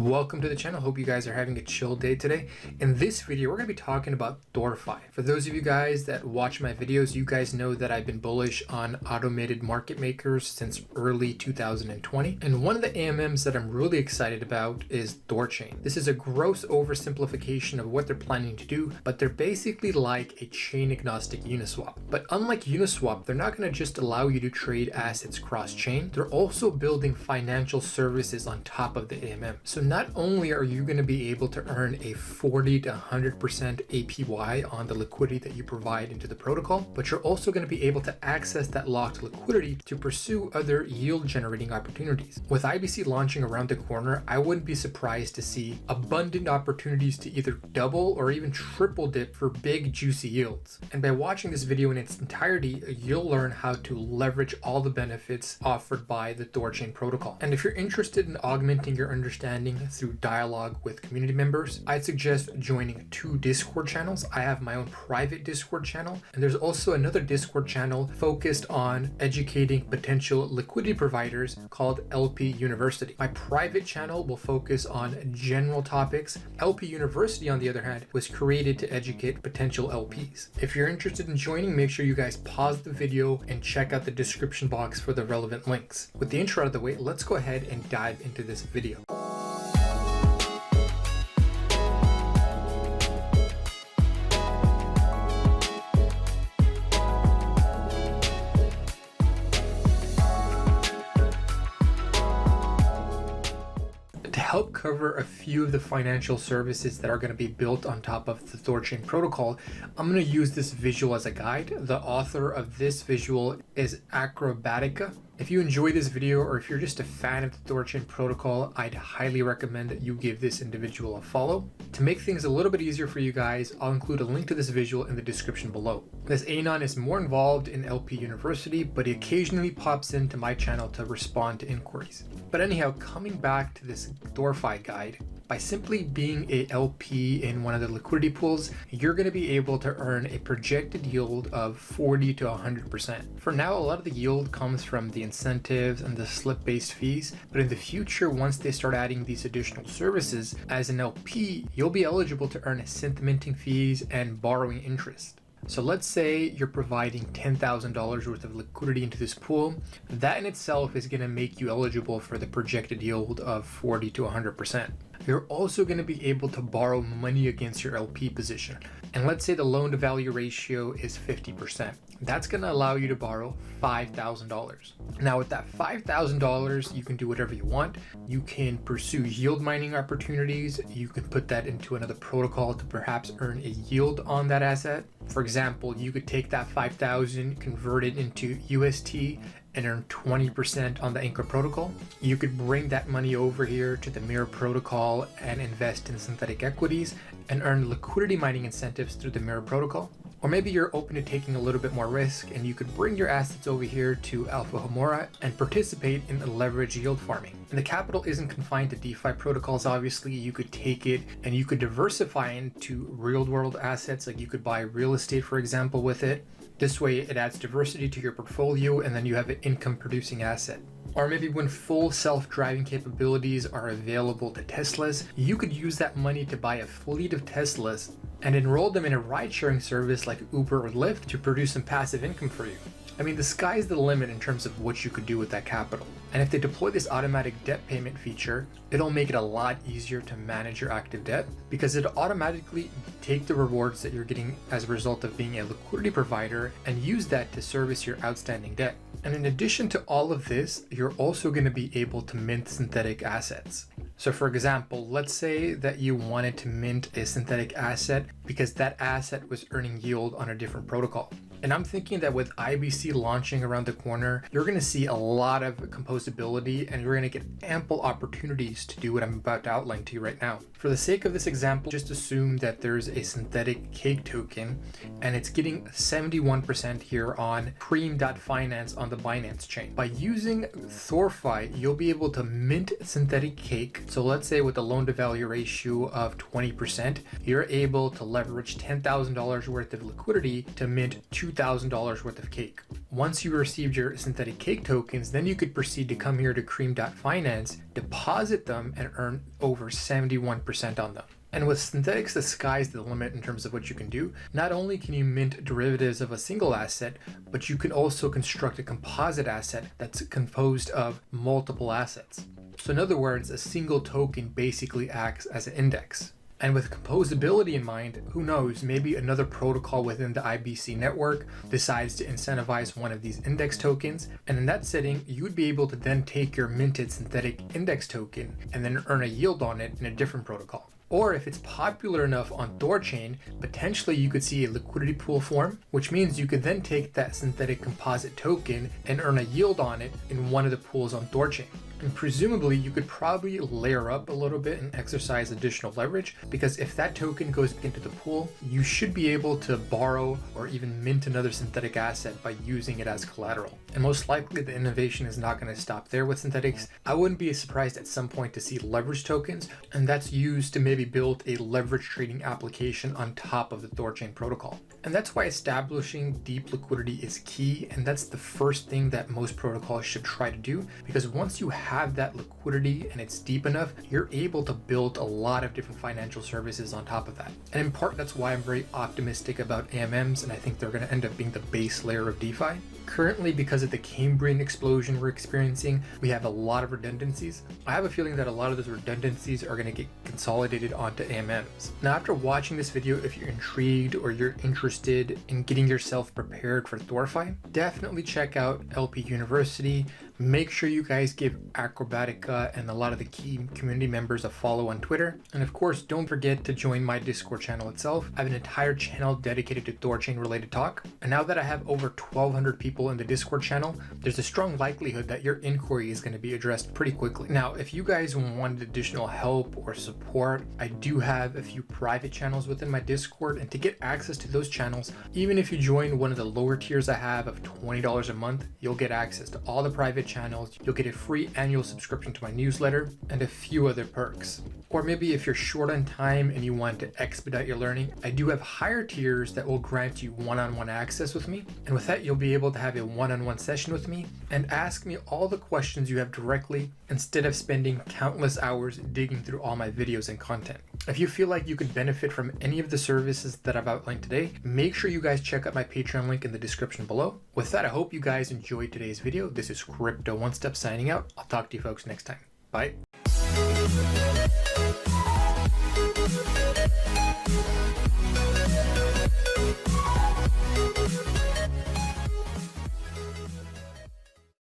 Welcome to the channel. Hope you guys are having a chill day today. In this video, we're going to be talking about Thorfi. For those of you guys that watch my videos, you guys know that I've been bullish on automated market makers since early 2020. And one of the AMMs that I'm really excited about is Thorchain. This is a gross oversimplification of what they're planning to do, but they're basically like a chain agnostic Uniswap. But unlike Uniswap, they're not going to just allow you to trade assets cross-chain. They're also building financial services on top of the AMM. So not only are you going to be able to earn a 40 to 100% APY on the liquidity that you provide into the protocol, but you're also going to be able to access that locked liquidity to pursue other yield generating opportunities. With IBC launching around the corner, I wouldn't be surprised to see abundant opportunities to either double or even triple dip for big juicy yields. And by watching this video in its entirety, you'll learn how to leverage all the benefits offered by the Thorchain protocol. And if you're interested in augmenting your understanding through dialogue with community members, I'd suggest joining 2 Discord channels. I have my own private Discord channel, and there's also another Discord channel focused on educating potential liquidity providers called LP University. My private channel will focus on general topics. LP University, on the other hand, was created to educate potential LPs. If you're interested in joining, make sure you guys pause the video and check out the description box for the relevant links. With the intro out of the way, let's go ahead and dive into this video. To help cover a few of the financial services that are going to be built on top of the Thorchain protocol, I'm going to use this visual as a guide. The author of this visual is Acrobatica. If you enjoy this video, or if you're just a fan of the Thorchain protocol, I'd highly recommend that you give this individual a follow. To make things a little bit easier for you guys, I'll include a link to this visual in the description below. This Anon is more involved in LP University, but he occasionally pops into my channel to respond to inquiries. But anyhow, coming back to this Thorfi guide, by simply being a LP in one of the liquidity pools, you're going to be able to earn a projected yield of 40 to 100%. For now, a lot of the yield comes from the incentives and the slip-based fees, but in the future, once they start adding these additional services, as an LP, you'll be eligible to earn synth minting fees and borrowing interest. So let's say you're providing $10,000 worth of liquidity into this pool. That in itself is going to make you eligible for the projected yield of 40 to 100%. You're also going to be able to borrow money against your LP position. And let's say the loan to value ratio is 50%. That's going to allow you to borrow $5,000. Now with that $5,000, you can do whatever you want. You can pursue yield mining opportunities. You can put that into another protocol to perhaps earn a yield on that asset. For example, you could take that 5,000, convert it into UST, and earn 20% on the Anchor protocol. You could bring that money over here to the Mirror protocol and invest in synthetic equities and earn liquidity mining incentives through the Mirror protocol. Or maybe you're open to taking a little bit more risk and you could bring your assets over here to Alpha Homora and participate in the leverage yield farming. And the capital isn't confined to DeFi protocols, obviously. You could take it and you could diversify into real world assets, like you could buy real estate, for example, with it. This way it adds diversity to your portfolio and then you have an income producing asset. Or maybe when full self-driving capabilities are available to Teslas, you could use that money to buy a fleet of Teslas and enroll them in a ride-sharing service like Uber or Lyft to produce some passive income for you. I mean, the sky's the limit in terms of what you could do with that capital. And if they deploy this automatic debt payment feature, it'll make it a lot easier to manage your active debt because it'll automatically take the rewards that you're getting as a result of being a liquidity provider and use that to service your outstanding debt. And in addition to all of this, you're also going to be able to mint synthetic assets. So for example, let's say that you wanted to mint a synthetic asset because that asset was earning yield on a different protocol. And I'm thinking that with IBC launching around the corner, you're going to see a lot of composability and you're going to get ample opportunities to do what I'm about to outline to you right now. For the sake of this example, just assume that there's a synthetic cake token and it's getting 71% here on Cream.finance on the Binance chain. By using Thorfi, you'll be able to mint synthetic cake. So let's say with a loan to value ratio of 20%, you're able to leverage $10,000 worth of liquidity to mint 2 $2,000 worth of cake. Once you received your synthetic cake tokens, then you could proceed to come here to Cream.finance, deposit them, and earn over 71% on them. And with synthetics, the sky's the limit in terms of what you can do. Not only can you mint derivatives of a single asset, but you can also construct a composite asset that's composed of multiple assets. So in other words, a single token basically acts as an index. And with composability in mind, who knows, maybe another protocol within the IBC network decides to incentivize one of these index tokens. And in that setting, you would be able to then take your minted synthetic index token and then earn a yield on it in a different protocol. Or if it's popular enough on Thorchain, potentially you could see a liquidity pool form, which means you could then take that synthetic composite token and earn a yield on it in one of the pools on Thorchain. And presumably you could probably layer up a little bit and exercise additional leverage, because if that token goes into the pool, you should be able to borrow or even mint another synthetic asset by using it as collateral. And most likely the innovation is not going to stop there with synthetics. I wouldn't be surprised at some point to see leverage tokens, and that's used to maybe build a leverage trading application on top of the Thorchain protocol. And that's why establishing deep liquidity is key, and that's the first thing that most protocols should try to do, because once you have that liquidity and it's deep enough, you're able to build a lot of different financial services on top of that. And in part, that's why I'm very optimistic about AMMs, and I think they're going to end up being the base layer of DeFi. Currently, because of the Cambrian explosion we're experiencing, we have a lot of redundancies. I have a feeling that a lot of those redundancies are going to get consolidated onto AMMs. Now, after watching this video, if you're intrigued or you're interested in getting yourself prepared for Thorfi, definitely check out LP University. Make sure you guys give Acrobatica and a lot of the key community members a follow on Twitter. And of course, don't forget to join my Discord channel itself. I have an entire channel dedicated to Thorchain related talk. And now that I have over 1,200 people in the Discord channel, there's a strong likelihood that your inquiry is going to be addressed pretty quickly. Now, if you guys wanted additional help or support, I do have a few private channels within my Discord. And to get access to those channels, even if you join one of the lower tiers I have of $20 a month, you'll get access to all the private channels, you'll get a free annual subscription to my newsletter, and a few other perks. Or maybe if you're short on time and you want to expedite your learning, I do have higher tiers that will grant you one-on-one access with me. And with that, you'll be able to have a one-on-one session with me and ask me all the questions you have directly instead of spending countless hours digging through all my videos and content. If you feel like you could benefit from any of the services that I've outlined today, make sure you guys check out my Patreon link in the description below. With that, I hope you guys enjoyed today's video. This is CryptoOneStop signing out. I'll talk to you folks next time. Bye.